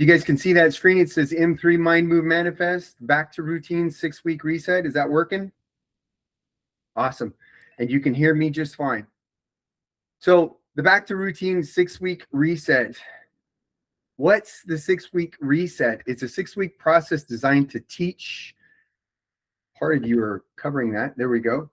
You guys can see that screen. It says M3 Mind Move Manifest, back to routine, 6-week reset. Is that working? Awesome. And you can hear me just fine. So the back to routine 6-week reset. What's the 6-week reset? It's a 6-week process designed to teach. Part of you are covering that. There we go.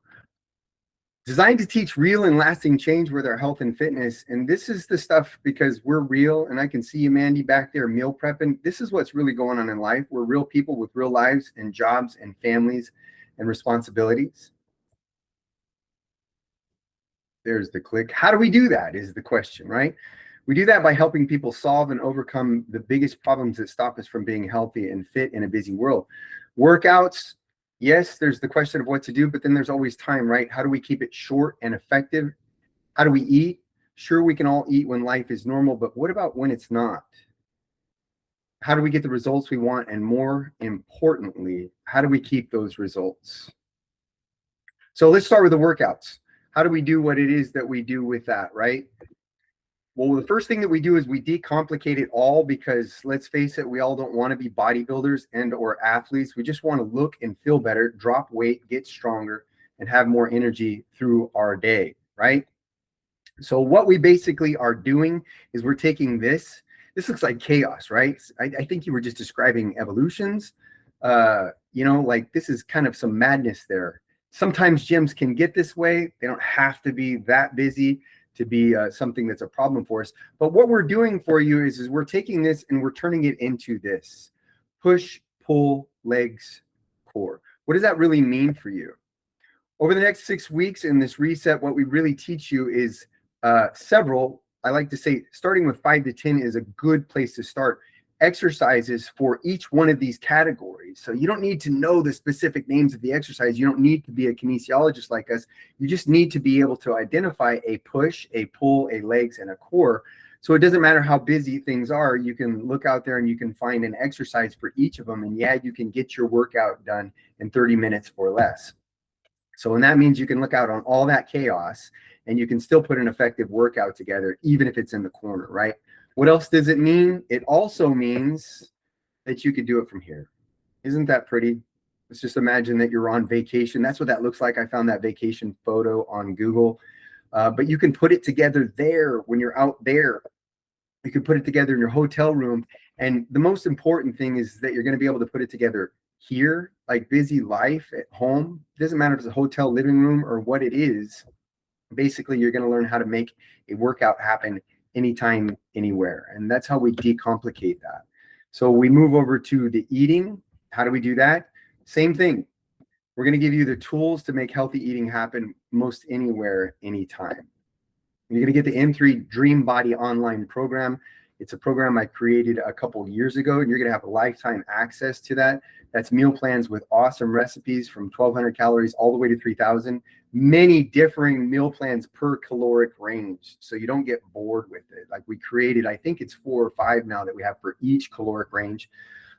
Designed to teach real and lasting change with our health and fitness. And this is the stuff because we're real. And I can see you, Mandy, back there meal prepping. This is what's really going on in life. We're real people with real lives and jobs and families and responsibilities. There's the click. How do we do that is the question, right? We do that by helping people solve and overcome the biggest problems that stop us from being healthy and fit in a busy world. Workouts. Yes, there's the question of what to do, but then there's always time, right? How do we keep it short and effective? How do we eat? Sure, we can all eat when life is normal, but what about when it's not? How do we get the results we want? And more importantly, how do we keep those results? So let's start with the workouts. How do we do what it is that we do with that, right? Well, the first thing that we do is we decomplicate it all because let's face it, we all don't want to be bodybuilders and or athletes. We just want to look and feel better, drop weight, get stronger, and have more energy through our day, right? So what we basically are doing is we're taking this. This looks like chaos, right? I think you were just describing evolutions. Like this is kind of some madness there. Sometimes gyms can get this way. They don't have to be that busy to be something that's a problem for us. But what we're doing for you is we're taking this and we're turning it into this. Push, pull, legs, core. What does that really mean for you? Over the next 6 weeks in this reset, what we really teach you is several, I like to say starting with 5 to 10 is a good place to start. Exercises for each one of these categories. So you don't need to know the specific names of the exercise. You don't need to be a kinesiologist like us. You just need to be able to identify a push, a pull, a legs, and a core. So it doesn't matter how busy things are. You can look out there and you can find an exercise for each of them. And yeah, you can get your workout done in 30 minutes or less. So and that means you can look out on all that chaos and you can still put an effective workout together, even if it's in the corner, right? What else does it mean? It also means that you could do it from here. Isn't that pretty? Let's just imagine that you're on vacation. That's what that looks like. I found that vacation photo on Google. But you can put it together there when you're out there. You can put it together in your hotel room. And the most important thing is that you're going to be able to put it together here, like busy life at home. It doesn't matter if it's a hotel living room or what it is. Basically, you're going to learn how to make a workout happen anytime, anywhere. And that's how we decomplicate that. So we move over to the eating. How do we do that? Same thing. We're going to give you the tools to make healthy eating happen most anywhere, anytime. You're going to get the M3 Dream Body online program. It's a program I created a couple of years ago, and you're going to have lifetime access to that. That's meal plans with awesome recipes from 1,200 calories all the way to 3,000. Many differing meal plans per caloric range, so you don't get bored with it. Like we created, I think it's 4 or 5 now that we have for each caloric range.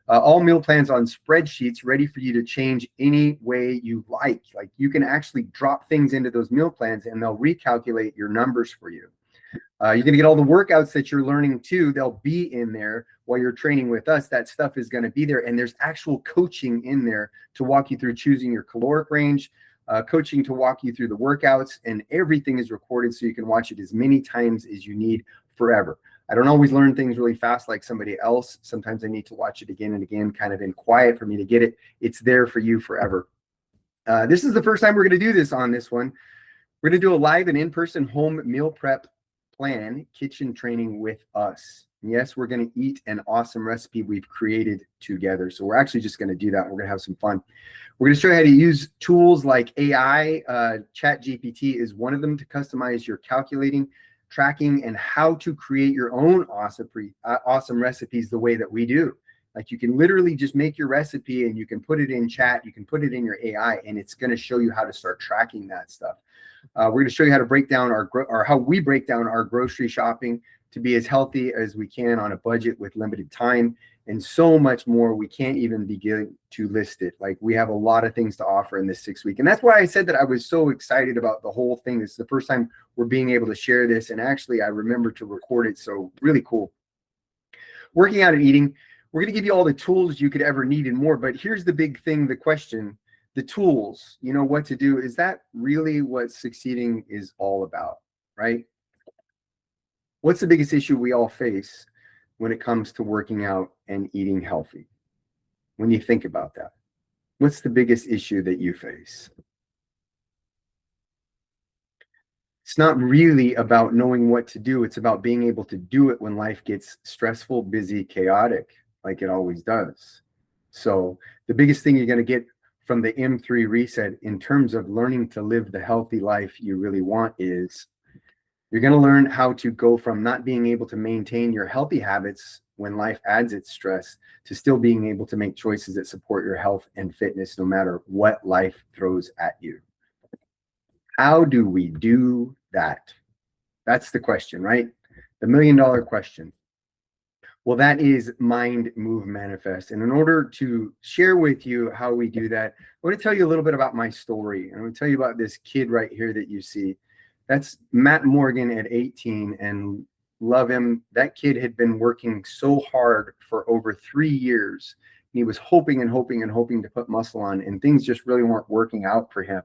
All meal plans on spreadsheets ready for you to change any way you like. Like you can actually drop things into those meal plans and they'll recalculate your numbers for you. You're going to get all the workouts that you're learning too. They'll be in there while you're training with us. That stuff is going to be there. And there's actual coaching in there to walk you through choosing your caloric range, coaching to walk you through the workouts, and everything is recorded so you can watch it as many times as you need forever. I don't always learn things really fast like somebody else. Sometimes I need to watch it again and again, kind of in quiet for me to get it. It's there for you forever. This is the first time we're going to do this on this one. We're going to do a live and in-person home meal prep plan kitchen training with us. Yes, we're going to eat an awesome recipe we've created together. So we're actually just going to do that. We're going to have some fun. We're going to show you how to use tools like AI. ChatGPT is one of them to customize your calculating, tracking, and how to create your own awesome recipes the way that we do. Like you can literally just make your recipe and you can put it in chat, you can put it in your AI, and it's going to show you how to start tracking that stuff. We're going to show you how to break down how we break down our grocery shopping to be as healthy as we can on a budget with limited time, and so much more. We can't even begin to list it. Like we have a lot of things to offer in this 6 week. And that's why I said that I was so excited about the whole thing. This is the first time we're being able to share this. And actually I remember to record it. So really cool. working out and eating, we're going to give you all the tools you could ever need and more. But here's the big thing, the question, the tools, you know, what to do. Is that really what succeeding is all about, right? What's the biggest issue we all face when it comes to working out and eating healthy? When you think about that, what's the biggest issue that you face? It's not really about knowing what to do. It's about being able to do it when life gets stressful, busy, chaotic, like it always does. So the biggest thing you're going to get from the M3 reset in terms of learning to live the healthy life you really want is you're going to learn how to go from not being able to maintain your healthy habits when life adds its stress to still being able to make choices that support your health and fitness no matter what life throws at you. How do we do that? That's the question, right? The $1 million question. Well, that is Mind, Move, Manifest. And in order to share with you how we do that, I want to tell you a little bit about my story. I'm going to tell you about this kid right here that you see. That's Matt Morgan at 18, and love him. That kid had been working so hard for over 3 years. He was hoping and hoping and hoping to put muscle on, and things just really weren't working out for him.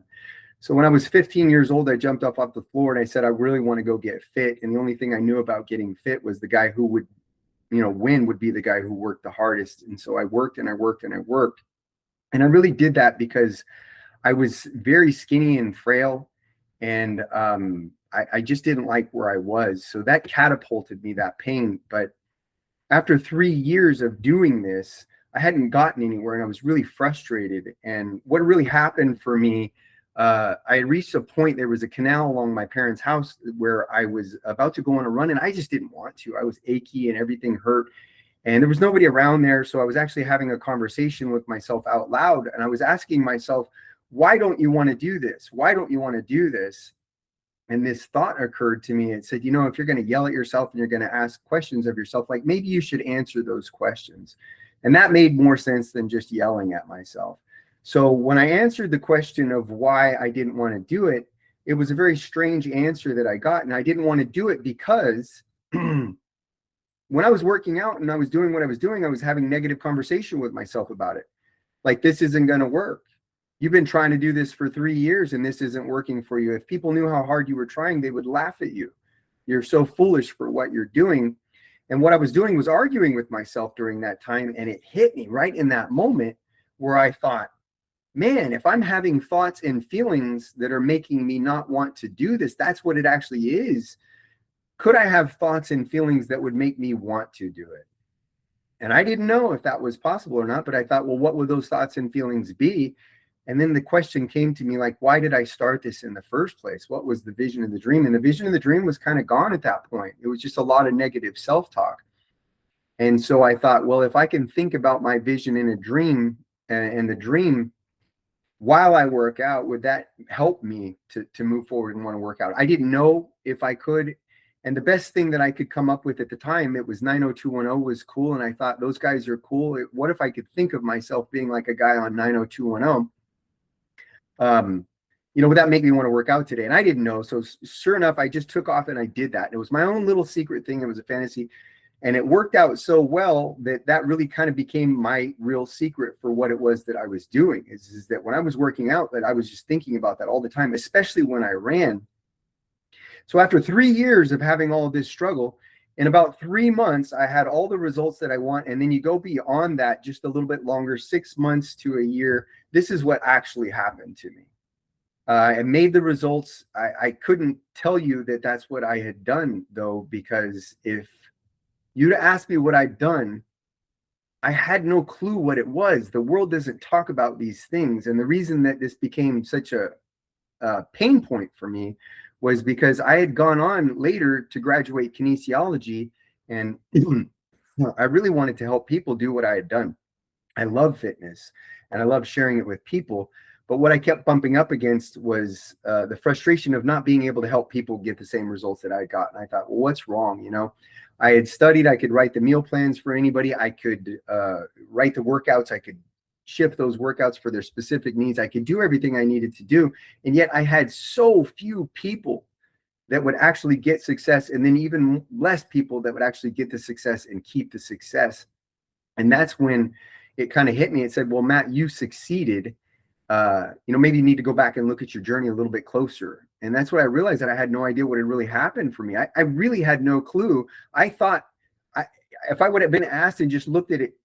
So when I was 15 years old, I jumped off the floor and I said, I really want to go get fit. And the only thing I knew about getting fit was the guy who would, you know, win would be the guy who worked the hardest. And so I worked and I worked and I worked. And I really did that because I was very skinny and frail. And I just didn't like where I was. So that catapulted me, that pain. But after 3 years of doing this, I hadn't gotten anywhere and I was really frustrated. And what really happened for me, I had reached a point, there was a canal along my parents' house where I was about to go on a run and I just didn't want to. I was achy and everything hurt and there was nobody around there. So I was actually having a conversation with myself out loud and I was asking myself, why don't you want to do this? Why don't you want to do this? And this thought occurred to me. It said, you know, if you're going to yell at yourself and you're going to ask questions of yourself, like maybe you should answer those questions. And that made more sense than just yelling at myself. So when I answered the question of why I didn't want to do it, it was a very strange answer that I got. And I didn't want to do it because when I was working out and I was doing what I was doing, I was having negative conversation with myself about it. Like, this isn't going to work. You've been trying to do this for 3 years and this isn't working for you. If people knew how hard you were trying, they would laugh at you. You're so foolish for what you're doing. And what I was doing was arguing with myself during that time. And it hit me right in that moment where I thought, man, if I'm having thoughts and feelings that are making me not want to do this, that's what it actually is. Could I have thoughts and feelings that would make me want to do it? And I didn't know if that was possible or not, but I thought, well, what would those thoughts and feelings be? And then the question came to me, like, why did I start this in the first place? What was the vision and the dream? And the vision and the dream was kind of gone at that point. It was just a lot of negative self-talk. And so I thought, well, if I can think about my vision in a dream and the dream while I work out, would that help me to move forward and want to work out? I didn't know if I could. And the best thing that I could come up with at the time, it was 90210 was cool. And I thought, those guys are cool. What if I could think of myself being like a guy on 90210? You know, would that make me want to work out today? And I didn't know. So sure enough, I just took off and I did that. It was my own little secret thing. It was a fantasy. And it worked out so well that that really kind of became my real secret for what it was that I was doing is that when I was working out, that I was just thinking about that all the time, especially when I ran. So after 3 years of having all of this struggle, in about 3 months, I had all the results that I want. And then you go beyond that just a little bit longer, 6 months to a year. This is what actually happened to me. I made the results. I couldn't tell you that that's what I had done, though, because if you'd asked me what I'd done, I had no clue what it was. The world doesn't talk about these things. And the reason that this became such a pain point for me was because I had gone on later to graduate kinesiology. And I really wanted to help people do what I had done. I love fitness and I love sharing it with people. But what I kept bumping up against was the frustration of not being able to help people get the same results that I got. And I thought, well, what's wrong? You know, I had studied, I could write the meal plans for anybody. I could write the workouts. I could shift those workouts for their specific needs. I could do everything I needed to do. And yet I had so few people that would actually get success, and then even less people that would actually get the success and keep the success. And that's when it kind of hit me. It said, well, Matt, you succeeded. Maybe you need to go back and look at your journey a little bit closer. And that's when I realized that I had no idea what had really happened for me. I really had no clue. I thought if I would have been asked and just looked at it,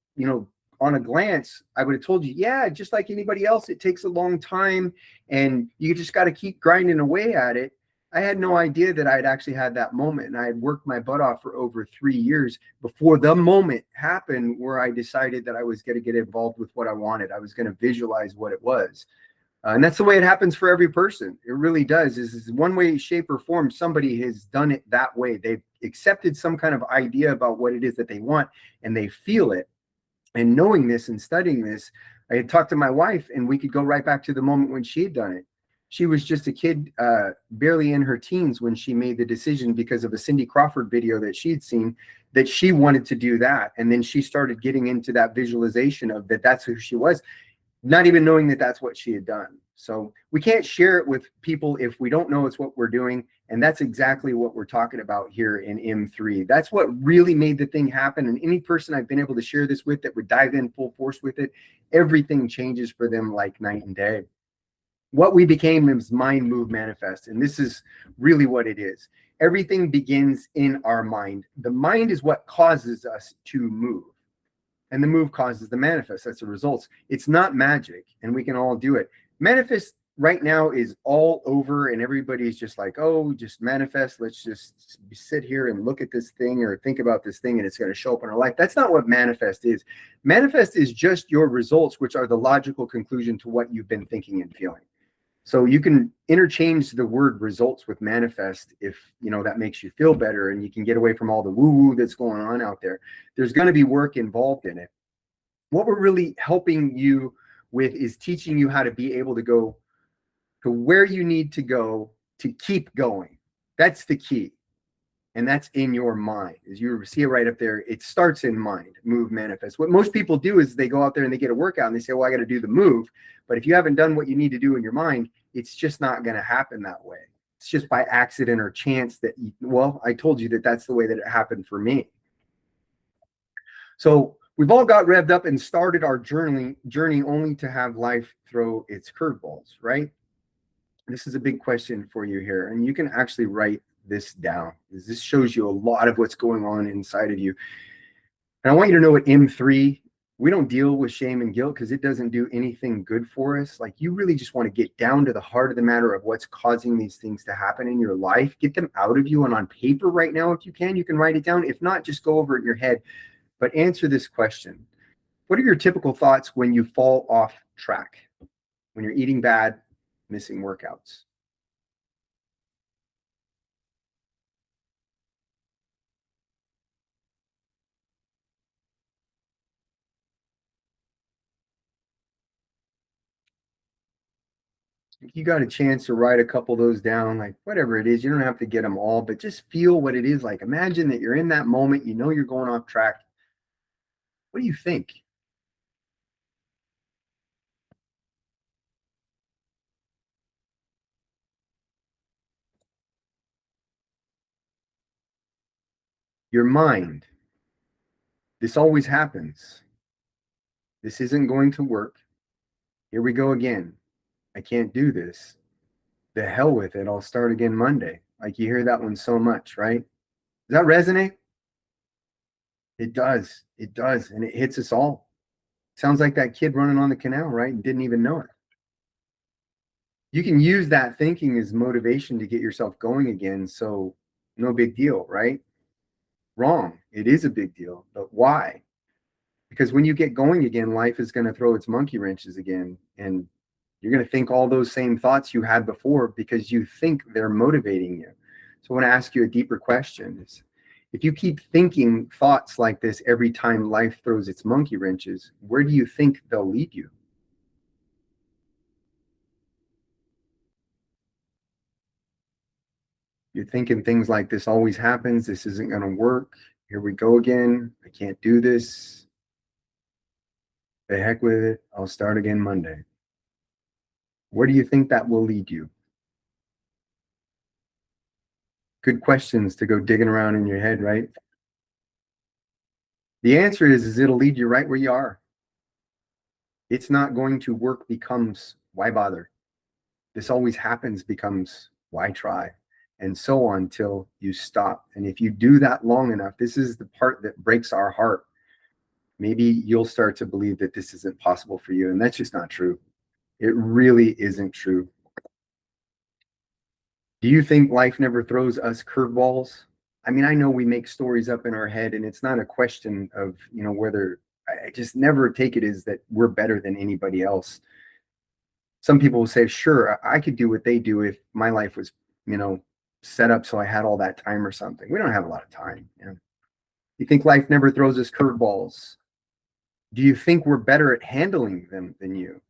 on a glance, I would have told you, yeah, just like anybody else, it takes a long time and you just got to keep grinding away at it. I had no idea that I'd actually had that moment, and I had worked my butt off for over 3 years before the moment happened where I decided that I was going to get involved with what I wanted. I was going to visualize what it was. And that's the way it happens for every person. It really does. Is one way, shape, or form, somebody has done it that way. They've accepted some kind of idea about what it is that they want, and they feel it. And knowing this and studying this, I had talked to my wife, and we could go right back to the moment when she had done it. She was just a kid, barely in her teens, when she made the decision, because of a Cindy Crawford video that she'd seen, that she wanted to do that. And then she started getting into that visualization of that's who she was, not even knowing that that's what she had done. So we can't share it with people if we don't know it's what we're doing. And that's exactly what we're talking about here in M3. That's what really made the thing happen. And any person I've been able to share this with that would dive in full force with it, everything changes for them like night and day. What we became is mind, move, manifest. And this is really what it is. Everything begins in our mind. The mind is what causes us to move. And the move causes the manifest. That's the results. It's not magic, and we can all do it. Manifest right now is all over, and everybody's just like, oh, just manifest. Let's just sit here and look at this thing or think about this thing, and it's going to show up in our life. That's not what manifest is. Manifest is just your results, which are the logical conclusion to what you've been thinking and feeling. So you can interchange the word results with manifest if that makes you feel better, and you can get away from all the woo-woo that's going on out there. There's going to be work involved in it. What we're really helping you with is teaching you how to be able to go to where you need to go to keep going. That's the key. And that's in your mind. As you see it right up there, it starts in mind, move, manifest. What most people do is they go out there and they get a workout and they say, well, I got to do the move. But if you haven't done what you need to do in your mind, it's just not going to happen that way. It's just by accident or chance that, I told you that that's the way that it happened for me. So we've all got revved up and started our journey only to have life throw its curveballs, right? This is a big question for you here. And you can actually write this down, because this shows you a lot of what's going on inside of you. And I want you to know at M3, we don't deal with shame and guilt because it doesn't do anything good for us. Like, you really just want to get down to the heart of the matter of what's causing these things to happen in your life. Get them out of you, and on paper right now, if you can write it down. If not, just go over it in your head. But answer this question. What are your typical thoughts when you fall off track? When you're eating bad, missing workouts? If you got a chance to write a couple of those down, like whatever it is, you don't have to get them all, but just feel what it is like. Imagine that you're in that moment, you're going off track. What do you think? Your mind. This always happens. This isn't going to work. Here we go again. I can't do this. The hell with it. I'll start again Monday. Like, you hear that one so much, right? Does that resonate? It does. It does. And it hits us all. Sounds like that kid running on the canal, right? And didn't even know it. You can use that thinking as motivation to get yourself going again. So no big deal, right? Wrong. It is a big deal. But why? Because when you get going again, life is going to throw its monkey wrenches again. And you're going to think all those same thoughts you had before because you think they're motivating you. So I want to ask you a deeper question. Is, if you keep thinking thoughts like this every time life throws its monkey wrenches, where do you think they'll lead you? You're thinking things like, this always happens. This isn't going to work. Here we go again. I can't do this. The heck with it. I'll start again Monday. Where do you think that will lead you? Good questions to go digging around in your head, right? The answer is it'll lead you right where you are. It's not going to work becomes why bother? This always happens becomes why try? And so on till you stop. And if you do that long enough, this is the part that breaks our heart. Maybe you'll start to believe that this isn't possible for you. And that's just not true. It really isn't true. Do you think life never throws us curveballs? I mean, I know we make stories up in our head, and it's not a question of, whether I just never take it as that we're better than anybody else. Some people will say, sure, I could do what they do if my life was, set up so I had all that time or something. We don't have a lot of time. You think life never throws us curveballs? Do you think we're better at handling them than you?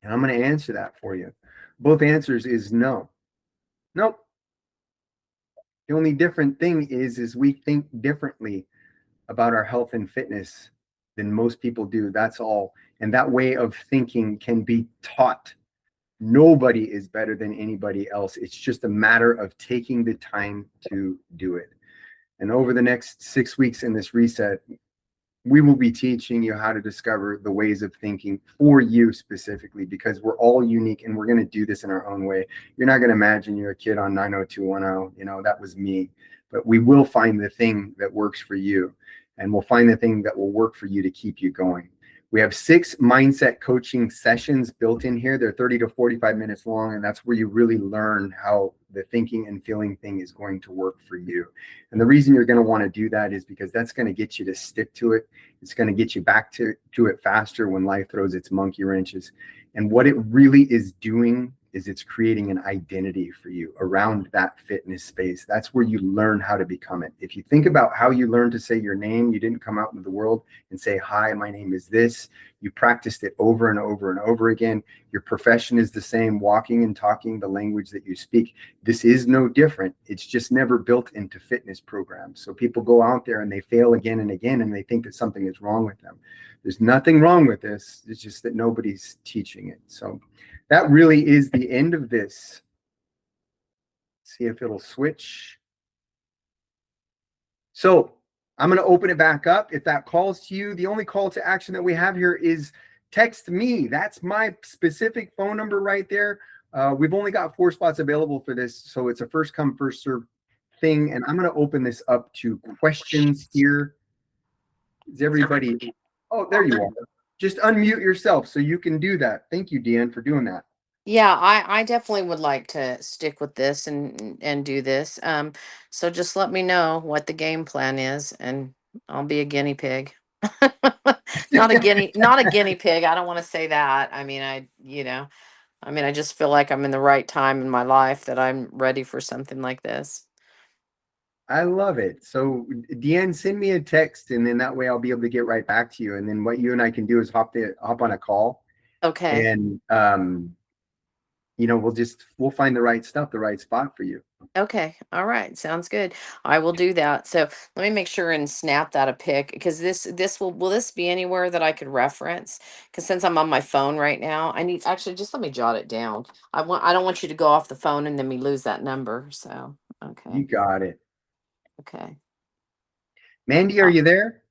And I'm going to answer that for you. Both answers is no. Nope. The only different thing is we think differently about our health and fitness than most people do. That's all. And that way of thinking can be taught. Nobody is better than anybody else. It's just a matter of taking the time to do it. And over the next 6 weeks in this reset, we will be teaching you how to discover the ways of thinking for you specifically, because we're all unique and we're going to do this in our own way. You're not going to imagine you're a kid on 90210, that was me. But we will find the thing that works for you, and we'll find the thing that will work for you to keep you going. We have 6 mindset coaching sessions built in here. They're 30 to 45 minutes long, and that's where you really learn how the thinking and feeling thing is going to work for you. And the reason you're going to want to do that is because that's going to get you to stick to it. It's going to get you back to it faster when life throws its monkey wrenches. And what it really is doing is it's creating an identity for you around that fitness space. That's where you learn how to become it. If you think about how you learned to say your name, you didn't come out into the world and say, hi, my name is this. You practiced it over and over and over again. Your profession is the same, walking and talking the language that you speak. This is no different. It's just never built into fitness programs. So people go out there and they fail again and again, and they think that something is wrong with them. There's nothing wrong with this. It's just that nobody's teaching it. So that really is the end of this. See if it'll switch. So I'm going to open it back up. If that calls to you, the only call to action that we have here is text me. That's my specific phone number right there. We've only got 4 spots available for this, so it's a first come, first serve thing. And I'm going to open this up to questions here. Is everybody? Oh, there you are. Just unmute yourself so you can do that. Thank you, Deanne, for doing that. Yeah, I definitely would like to stick with this and do this. So just let me know what the game plan is, and I'll be a guinea pig. Not a guinea pig. I don't want to say that. I mean, I just feel like I'm in the right time in my life that I'm ready for something like this. I love it. So, Deanne, send me a text, and then that way I'll be able to get right back to you. And then what you and I can do is hop on a call, Okay. and we'll find the right stuff, the right spot for you. Okay. All right. Sounds good. I will do that. So let me make sure and snap that a pic, because this will this be anywhere that I could reference? Because since I'm on my phone right now, I need actually just let me jot it down. I don't want you to go off the phone and then we lose that number. So You okay. got it. Okay. Mandy, are you there?